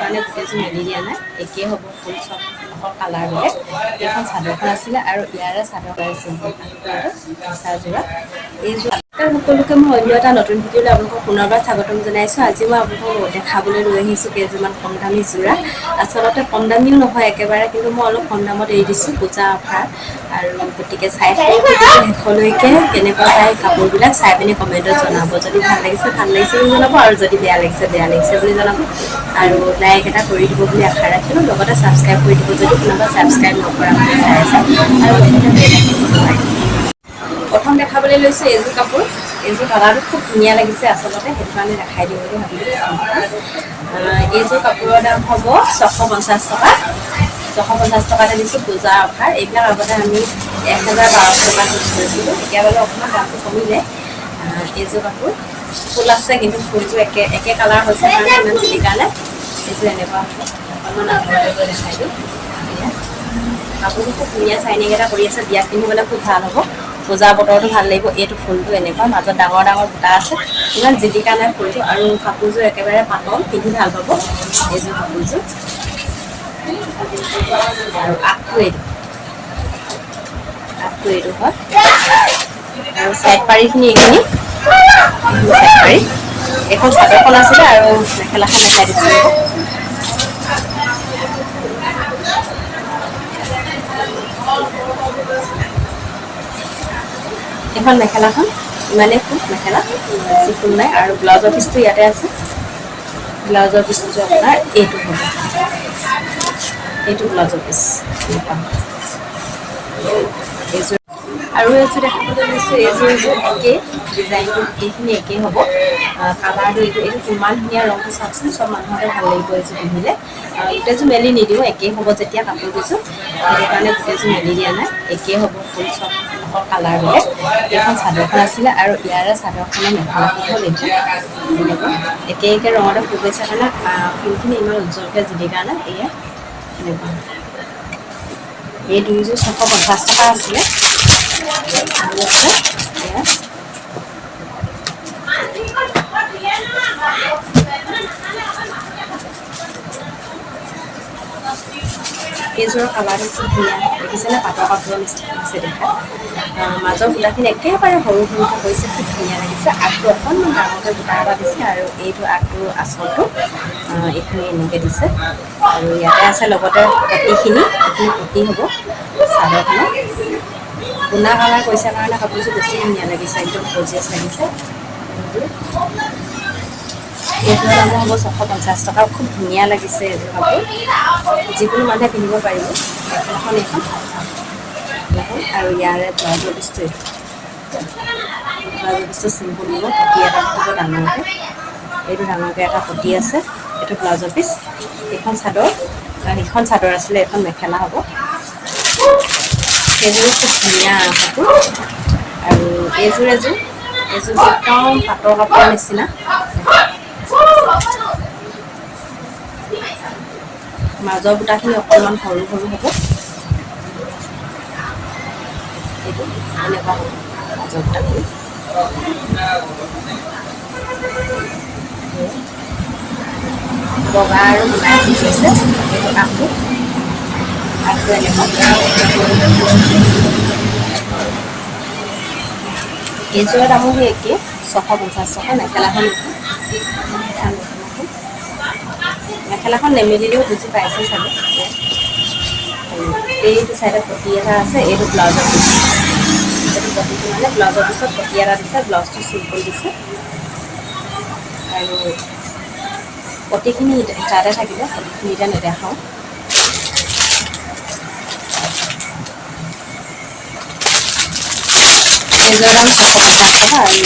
কাৰণে গোটেইযোৰ মেলি দিয়া নাই একেই হ'ব ফুল চব কালাৰ বেলেগ এইখন চাদৰখন আছিলে আৰু ইয়াৰে চাদৰ চিম্পল চাৰযোৰা এইযোৰ সকলোকে মই অন্য এটা নতুন ভিডিঅ'লৈ আপোনালোকক পুনৰবাৰ স্বাগতম জনাইছোঁ আজি মই আপোনালোকক দেখাবলৈ লৈ আহিছোঁ কেইযোৰমান কম দামী যোৰা আচলতে কম দামীও নহয় একেবাৰে কিন্তু মই অলপ কম দামত এৰি দিছোঁ পূজা অফাৰ আৰু গতিকে চাই শেষলৈকে কেনেকুৱা পায় কাপোৰবিলাক চাই পিনি কমেণ্টত জনাব যদি ভাল লাগিছে বুলি জনাব আৰু যদি বেয়া লাগিছে বুলি জনাব আৰু লাইক এটা কৰি দিব বুলি আশা ৰাখিলোঁ লগতে ছাবস্ক্ৰাইব কৰি দিব যদি কোনোবা ছাবস্ক্ৰাইব নকৰা চাই আছে আৰু লগতে বেল আইকনটো প্ৰথম দেখাবলৈ লৈছোঁ এইযোৰ কাপোৰ এইযোৰ কালাৰটো খুব ধুনীয়া লাগিছে আচলতে সেইটো কাৰণে দেখাই দিম বুলি ভাবিলোঁ এইযোৰ কাপোৰৰ দাম হ'ব 650 টকা 650 টকাতে দিছোঁ পূজা অফাৰ এইবিলাক আগতে আমি 1012 টকাত দিছিলোঁ এতিয়া বাৰু অকণমান দামটো কমিলে এইযোৰ কাপোৰ ফুল আছে কিন্তু ফুলটো একে কালাৰ হৈছে কাৰণে ইমান জিলিকা নাই এইযোৰ এনেকুৱা অকণমান আগলৈ দেখাই দিওঁ কাপোৰটো খুব ধুনীয়া চাইনিং এটা কৰি আছে বিয়াত পিন্ধিবলৈ খুব ভাল হ'ব পূজা বতৰটো ভাল লাগিব এইটো ফুলটো এনেকুৱা মাজত ডাঙৰ ডাঙৰ বুটা আছে ইমান জিলিকা নাই ফুলটো আৰু কাপোৰযোৰ একেবাৰে পাতল পিন্ধি ভাল পাব এইযোৰ কাপোৰযোৰ আৰু আগটো এইটো হয় আৰু চাইড পাৰিখিনি এইখিনি চাইড পাৰি এখন চাদৰখন আছিলে আৰু মেখেলাখন দেখাই দিছিলোঁ এখন মেখেলাখন ইমানেই ফুল মেখেলা বেছি ফুল নাই আৰু ব্লাউজৰ পিচটো ইয়াতে আছে ব্লাউজৰ পিচটো আপোনাৰ এইটো হ'ব এইটো ব্লাউজৰ পিচ এইযোৰ আৰু এইযোৰ দেখাবলৈ লৈছোঁ এইযোৰ একেই ডিজাইনটো গোটেইখিনি একেই হ'ব কালাৰটো এইটো কিমান ধুনীয়া ৰংটো চাওকচোন চব মানুহকে ভাল লাগিব এইযোৰ পিন্ধিলে গোটেইযোৰ মেলি নিদিওঁ একেই হ'ব যেতিয়া কাপোৰ কৈছোঁ সেইটো কাৰণে গোটেইযোৰ মেলি দিয়া নাই একেই হ'ব ফুল চব কালাৰ বেলেগ এইখন চাদৰখন আছিলে আৰু ইয়াৰে চাদৰখনৰ মেখেলাখন হ'ল এইটো এনেকুৱা একে ৰঙতে ফুল গৈছে কাৰণে ফুলখিনি ইমান উজ্জ্বলকৈ জিলিকা নাই এয়া এনেকুৱা এই দুইযোৰ 650 টকা আছিলে আৰু আছে এয়া এইযোৰৰ কালাৰটো খুব ধুনীয়া দেখিছেনে পাটৰ কাপোৰৰ নিচিনা হৈছে দেখা মাজৰ বুটাখিনি একেবাৰে সৰু সৰুকৈ কৰিছে খুব ধুনীয়া লাগিছে আগটো অকণমান ডাঙৰকৈ বুটা এটা দিছে আৰু এইটো আগটো আচলটো এইখিনি এনেকৈ দিছে আৰু ইয়াতে আছে লগতে পতিখিনি এইখিনি পতি হ'ব চাদৰখনত গুণা কালাৰ কৰিছে কাৰণে কাপোৰযোৰ বেছি ধুনীয়া লাগিছে একদম গৰ্জিয়াছ লাগিছে এইযোৰ দাম হ'ব 650 টকা খুব ধুনীয়া লাগিছে এইযোৰ কাপোৰ যিকোনো মানুহে পিন্ধিব পাৰিব মেখেলাখন এইখন আৰু ইয়াৰে ব্লাউজৰ পিচটো চিম্পুল দিব পতি এটা থাকিব ডাঙৰকৈ এইটো ডাঙৰকৈ এটা পতি আছে এইটো ব্লাউজৰ পিচ এইখন চাদৰ আছিলে এইখন মেখেলা হ'ব সেইযোৰো খুব ধুনীয়া কাপোৰ আৰু এইযোৰ একদম পাটৰ কাপোৰৰ নিচিনা মাজৰ বুটাখিনি অকণমান সৰু সৰু হ'ব এইটো এনেকুৱা হ'ব মাজৰ বুটাখিনি বগা আৰু গুণাই হৈছে এইটো আগটো এনেকুৱা এইযোৰৰ দামো সেই একেই 650 টকা মেখেলাখন নেমেলিলেও বুজি পাইছে চাগে এইটো চাইডত পতি এটা আছে এইটো ব্লাউজৰ পিচ এইটো পতিটো মানে ব্লাউজৰ পিছত পতি এটা দিছে ব্লাউজটো চিম্পল দিছে আৰু পতিখিনি তাতে থাকিব পতিখিনি এতিয়া নেদেখাওঁ এইযোৰৰ দাম 650 টকা আৰু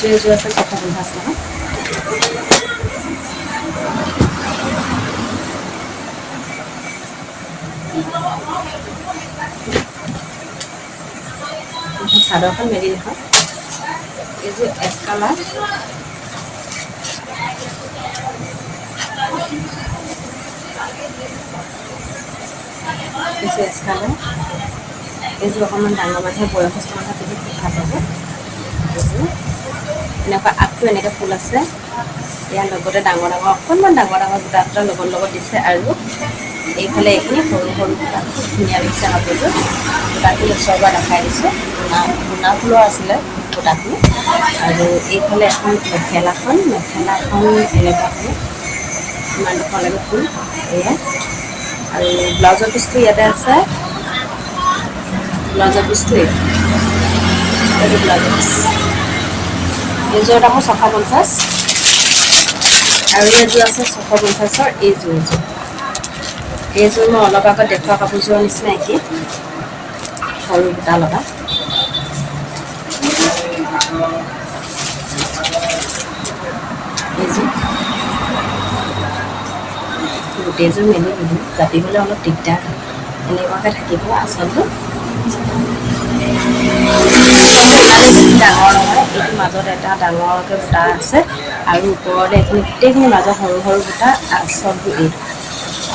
এইযোৰ আছে 650 টকা চাদৰখন মেলি দেখাওঁ এইযোৰ এছ কালাৰ এইযোৰ এছ কালাৰ এইযোৰ অকণমান ডাঙৰ মানুহে বয়সস্থ মানুহে পিন্ধি খুব ভাল পাব এইযোৰ এনেকুৱা আগটো এনেকৈ ফুল আছে ইয়াৰ লগতে ডাঙৰ অকণমান ডাঙৰ বুটা দুটা লগত দিছে আৰু এইফালে এইখিনি সৰু সৰু বুটা খুব ধুনীয়া লাগিছে কাপোৰযোৰ বুটাখিনি ওচৰৰ পৰা দেখাই দিছোঁ গুণা ফুলৰ আছিলে বুটাখিনি আৰু এইফালে এখন মেখেলাখন এনেকুৱা হয় ইমান দুখন লাগে ফুল এয়া আৰু ব্লাউজৰ পিচটো ইয়াতে আছে ব্লাউজৰ পিচটো এইটো ব্লাউজৰ পিচ এইযোৰৰ দাম 650 আৰু এইযোৰ আছে 650ৰ এইযোৰ মই অলপ আগত দেখুওৱা কাপোৰযোৰৰ নিচিনা একেই সৰু বুটা লগা এইযোৰ গোটেইযোৰ মেলি জাপিবলৈ অলপ দিগদাৰ এনেকুৱাকৈ থাকিব আচলটো ডাঙৰ নহয় এইটো মাজত এটা ডাঙৰকৈ বুটা আছে আৰু ওপৰতে এইখিনি গোটেইখিনি মাজত সৰু সৰু বুটা আচলটো এইটো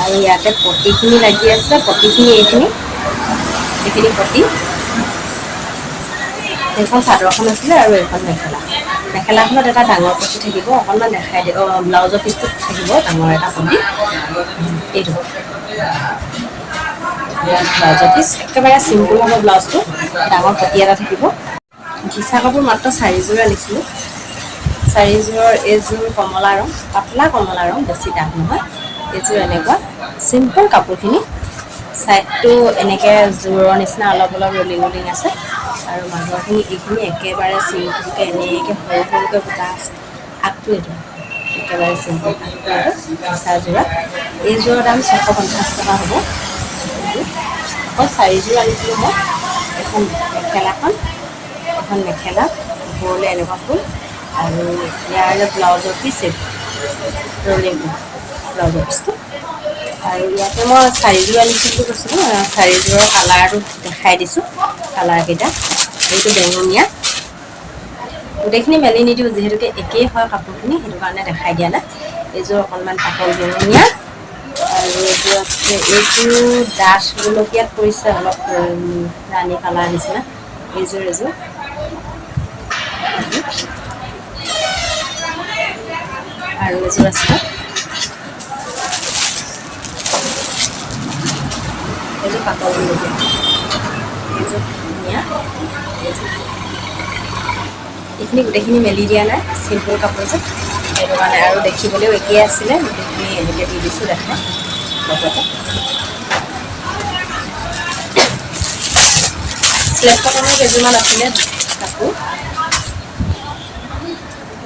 আৰু ইয়াতে পতিখিনি লাগি আছে পতিখিনি এইখিনি পতি এইখন চাদৰখন আছিলে আৰু এইখন মেখেলাখনত এটা ডাঙৰ পতি থাকিব অকণমান দেখাই দিয়ে ব্লাউজৰ পিচটোত থাকিব ডাঙৰ এটা পতি এইটো ব্লাউজৰ পিচ একেবাৰে চিম্পুল হ'ব ব্লাউজটো ডাঙৰ পতি এটা থাকিব ঘিচা কাপোৰ মাত্ৰ 4যোৰ আনিছিলোঁ 4যোৰৰ এইযোৰ কমলা ৰং পাতলা কমলা ৰং বেছি ডাঠ নহয় এইযোৰ এনেকুৱা চিম্পুল কাপোৰখিনি চাইডটো এনেকৈ জোৰৰ নিচিনা অলপ ৰলিং আছে আৰু মাজৰখিনি এইখিনি একেবাৰে চিম্পুলকৈ এনেকৈ সৰু সৰুকৈ বুটা আছে আগটো এইটো একেবাৰে চিম্পুল চাৰযোৰা এইযোৰৰ দাম 650 টকা হ'ব অকল 4যোৰ আনিছিলোঁ মই এখন মেখেলা ওপৰলৈ এনেকুৱা ফুল আৰু ইয়াৰ ব্লাউজৰ পিচ ৰলিং ব্লাউজৰ পিচটো আৰু ইয়াতে মই 4যোৰ আনিছিলোঁ কৈছিলোঁ 4যোৰৰ কালাৰটো দেখাই দিছোঁ কালাৰকেইটা এইটো বেঙুনীয়া গোটেইখিনি মেলি নিদিওঁ যিহেতুকে একেই হয় কাপোৰখিনি সেইটো কাৰণে দেখাই দিয়া নাই এইযোৰ অকণমান পাতল বেঙুনীয়া আৰু এইযোৰ আছে এইটো ডাঠ গোলপীয়াত পৰিছে অলপ ৰাণী কালাৰ নিচিনা এইযোৰ আৰু এযোৰ আছে এইযোৰ পাতল গোলপীয়া এইযোৰ ধুনীয়া এইখিনি গোটেইখিনি মেলি দিয়া নাই চিম্পুল কাপোৰ যে সেইটো কাৰণে আৰু দেখিবলৈও একেই আছিলে গোটেইখিনি এনেকৈ দি দিছোঁ দেখা লগতে স্লেট কটনৰ কেইযোৰমান আছিলে কাপোৰ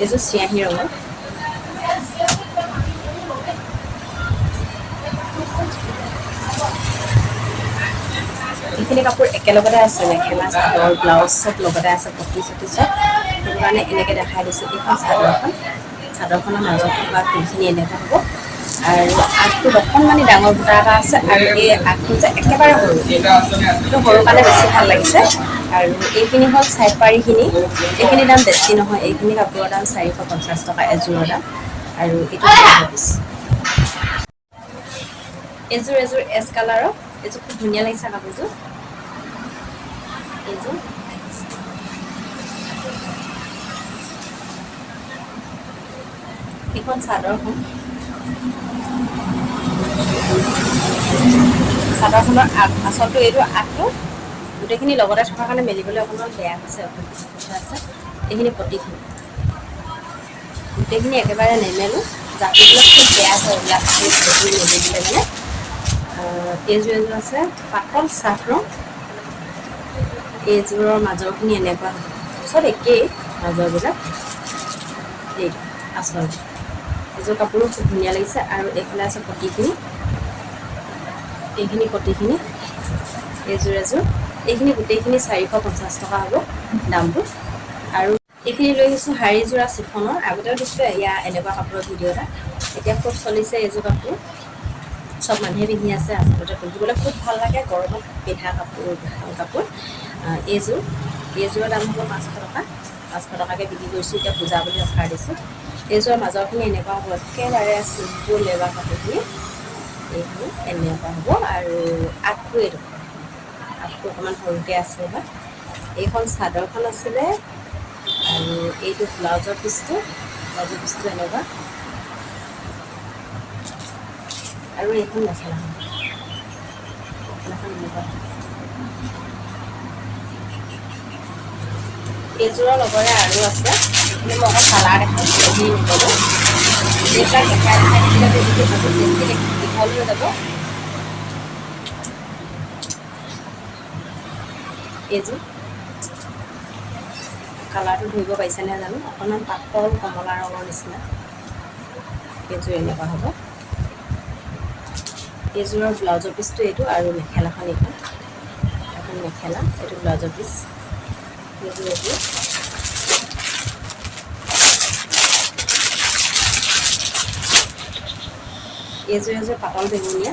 এইযোৰ চিয়াহী ৰঙৰ এইখিনি কাপোৰ একেলগতে আছে মেখেলা চাদৰ ব্লাউজ চব লগতে আছে পতি চতি চব সেইটো কাৰণে এনেকৈ দেখাই দিছোঁ এইখন চাদৰখনৰ মাজত থকা ফুলখিনি এনেকুৱা হ'ব আৰু আগটোত অকণমানি ডাঙৰ বুটা এটা আছে আৰু এই আগটো যে একেবাৰে সৰু এইটো সৰু কাৰণে বেছি ভাল লাগিছে আৰু এইখিনি হ'ল চাইড পাৰিখিনি এইখিনি দাম বেছি নহয় এইখিনি কাপোৰৰ দাম 450 টকা এযোৰৰ দাম আৰু এইটো এযোৰ এছ কালাৰৰ এইযোৰ খুব ধুনীয়া লাগিছে কাপোৰযোৰ এইযোৰ এইখন চাদৰখনৰ আচলটো এইটো আগটো গোটেইখিনি লগতে থকাৰ কাৰণে মেলিবলৈ অকণমান বেয়া হৈছে আছে এইখিনি পতিখিনি গোটেইখিনি একেবাৰে নেমেলোঁ জাপিবলৈ খুব বেয়া হয় এইবিলাক মেলিবলৈ মানে এইযোৰ আছে পাতল চাহ ৰং এইযোৰৰ মাজৰখিনি এনেকুৱা চব একেই মাজৰবিলাক এইটো আচলতে এইযোৰ কাপোৰো খুব ধুনীয়া লাগিছে আৰু এইফালে আছে পতিখিনি এইখিনি পতিখিনি এইযোৰ এইখিনি গোটেইখিনি 450 টকা হ'ব দামটো আৰু এইখিনি লৈ আহিছোঁ শাৰীযোৰা চিফনৰ আগতেও দিছোঁ এয়া এনেকুৱা কাপোৰৰ ভিডিঅ' এটা এতিয়া খুব চলিছে এইযোৰ কাপোৰ চব মানুহে পিন্ধি আছে আচলতে পিন্ধিবলৈ খুব ভাল লাগে গৰমত পিন্ধা কাপোৰ এইযোৰৰ দাম হ'ব 500 টকা 500 টকাকৈ বিক্ৰী কৰিছোঁ এতিয়া পূজা বুলি অফাৰ দিছোঁ এইযোৰৰ মাজৰখিনি এনেকুৱা হ'ব একেবাৰে চিম্পুল লেবাৰ কাপোৰখিনি এইখিনি এনেকুৱা হ'ব আৰু আগটো অকণমান সৰুকৈ আছে বা এইখন চাদৰখন আছিলে আৰু এইটো ব্লাউজৰ পিচটো এনেকুৱা আৰু এইখন মেখেলাখন এনেকুৱা এইযোৰৰ লগৰে আৰু আছে এইখিনি মই অকণ কালাৰ দেখাইছোঁ নক'লোঁ এইবিলাক দেখাই থাকিলে বেছিকৈ বহুত বেছি দীঘল হৈ যাব এইযোৰ কালাৰটো ধৰিব পাৰিছেনে জানো অকণমান পাতল কমলা ৰঙৰ নিচিনা এইযোৰ এনেকুৱা হ'ব এইযোৰৰ ব্লাউজৰ পিচটো এইটো আৰু মেখেলাখন এইখন এখন মেখেলা এইটো ব্লাউজৰ পিচ এইযোৰ এযোৰ পাতল বেঙুনীয়া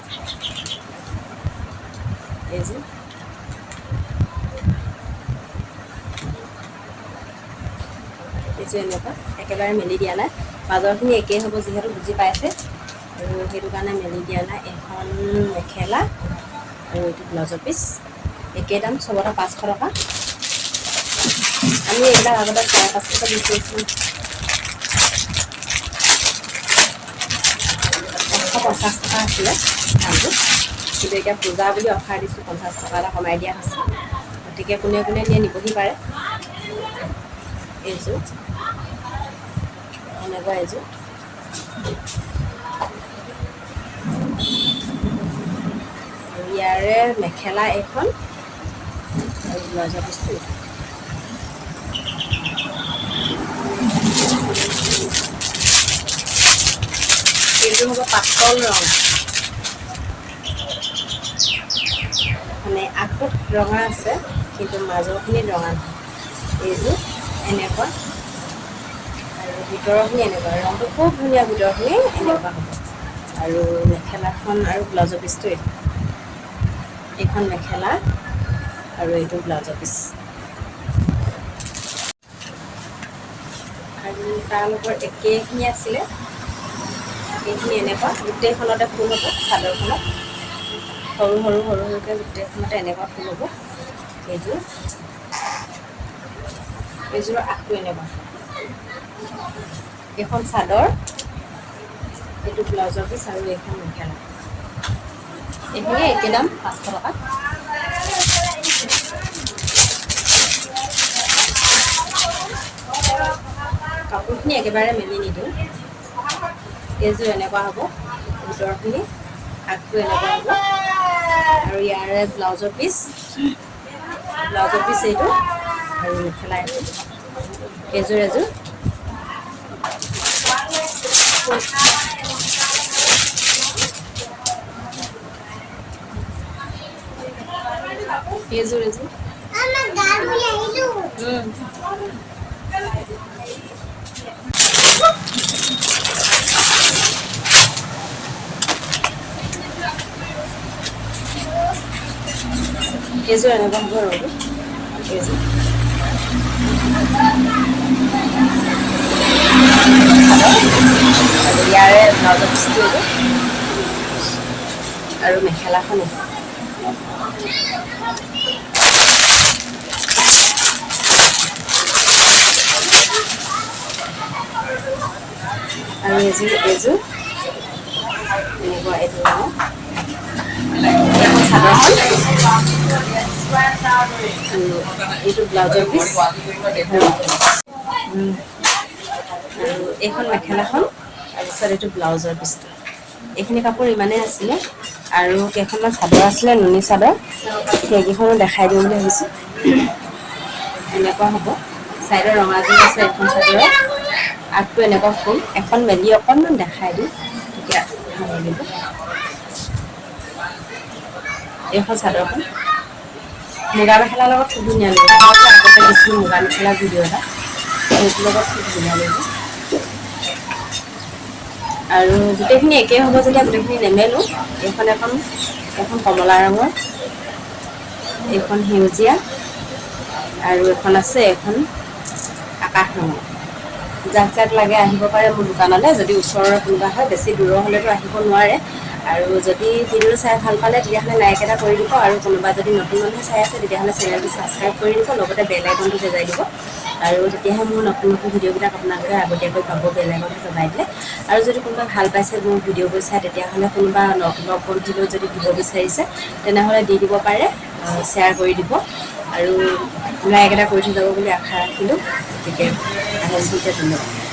এইযোৰ এনেকুৱা একেবাৰে মেলি দিয়া নাই মাজৰখিনি একেই হ'ব যিহেতু বুজি পাইছে আৰু সেইটো কাৰণে মেলি দিয়া নাই এখন মেখেলা আৰু এইটো ব্লাউজৰ পিচ একেই দাম চবতে 500 টকা আমি এইবিলাক আগতে 500 টকা বিচাৰিছোঁ 150 টকা আছিলে দামটো কিন্তু এতিয়া পূজা বুলি অফাৰ দিছোঁ 50 টকা এটা কমাই দিয়া হৈছে গতিকে কোনে কোনে নিয়ে নিবহি পাৰে এইযোৰ এনেকুৱা এইযোৰ আৰু ইয়াৰে মেখেলা এখন আৰু ব্লাউজৰ পিচটো এইযোৰ হ'ব পাতল ৰঙা মানে আগত ৰঙা আছে কিন্তু মাজৰখিনি ৰঙা এইযোৰ এনেকুৱা আৰু ভিতৰৰখিনি এনেকুৱা ৰংটো খুব ধুনীয়া ভিতৰখিনি এনেকুৱা হ'ব আৰু মেখেলাখন আৰু ব্লাউজৰ পিচটো এইখন মেখেলা আৰু এইটো ব্লাউজৰ পিচ আৰু তাৰ লগত একেইখিনি আছিলে এইখিনি এনেকুৱা গোটেইখনতে ফুল হ'ব চাদৰখনত সৰু সৰু সৰু সৰুকৈ গোটেইখনতে এনেকুৱা ফুল হ'ব এইযোৰৰ আগটো এনেকুৱা এইখন চাদৰ এইটো ব্লাউজৰ পিচ আৰু এইখন মেখেলা এইখিনি একে দাম 500 টকা কাপোৰখিনি একেবাৰে মেলি নিদিওঁ এইযোৰ এনেকুৱা হ'ব ভিতৰখিনি আগটো এনেকুৱা হ'ব আৰু ইয়াৰে ব্লাউজৰ পিচ এইটো আৰু মেখেলা এইযোৰ এইযোৰ এইযোৰ এইযোৰ এনেকুৱা হ'ব ৰ'ব এইযোৰ আৰু ইয়াৰে ব্লাউজৰ পিচটো এইটো আৰু মেখেলাখন আৰু এইযোৰ এনেকুৱা এইটো চাদৰখন এইটো ব্লাউজৰ পিচ আৰু এইখন মেখেলাখন তাৰপিছত এইটো ব্লাউজৰ পিচটো এইখিনি কাপোৰ ইমানেই আছিলে আৰু কেইখনমান চাদৰ আছিলে নুনি চাদৰ সেইকেইখনো দেখাই দিওঁ বুলি ভাবিছোঁ এনেকুৱা হ'ব চাইডৰ ৰঙাযোৰ আছে এখন চাদৰৰ আগটো এনেকুৱা ফুল এখন মেলি অকণমান দেখাই দিওঁ তেতিয়া ভাল লাগিব এইখন চাদৰখন মুগা মেখেলাৰ লগত খুব ধুনীয়া লাগিব আগতে দিছিলোঁ মুগা মেখেলা ভিডিঅ' এটা সেইটোৰ লগত খুব ধুনীয়া লাগিব আৰু গোটেইখিনি একেই হ'ব যেতিয়া গোটেইখিনি নেমেলোঁ এখন কমলা ৰঙৰ এইখন সেউজীয়া আৰু এখন আছে এখন আকাশ ৰঙৰ যাক যাক লাগে আহিব পাৰে মোৰ দোকানলৈ যদি ওচৰৰ কোনোবা হয় বেছি দূৰৰ হ'লেতো আহিব নোৱাৰে আৰু যদি ভিডিঅ'টো চাই ভাল পালে তেতিয়াহ'লে লাইক এটা কৰি দিব আৰু কোনোবা যদি নতুন মানুহ চাই আছে তেতিয়াহ'লে চেনেলটো ছাবস্ক্ৰাইব কৰি দিব লগতে বেল আইকনটো বজাই দিব আৰু তেতিয়াহে মোৰ নতুন নতুন ভিডিঅ'বিলাক আপোনালোকে আগতীয়াকৈ পাব বেল আইকনটো দবাই দিলে। আৰু যদি কোনোবা ভাল পাইছে মোৰ ভিডিঅ'বোৰ চাই তেতিয়াহ'লে কোনোবা লগ বন্ধুলৈ যদি দিব বিচাৰিছে তেনেহ'লে দি দিব পাৰে, শ্বেয়াৰ কৰি দিব আৰু লাইক এটা কৰি থৈ যাব বুলি আশা ৰাখিলোঁ। গতিকে আহিছোঁ, ধন্যবাদ।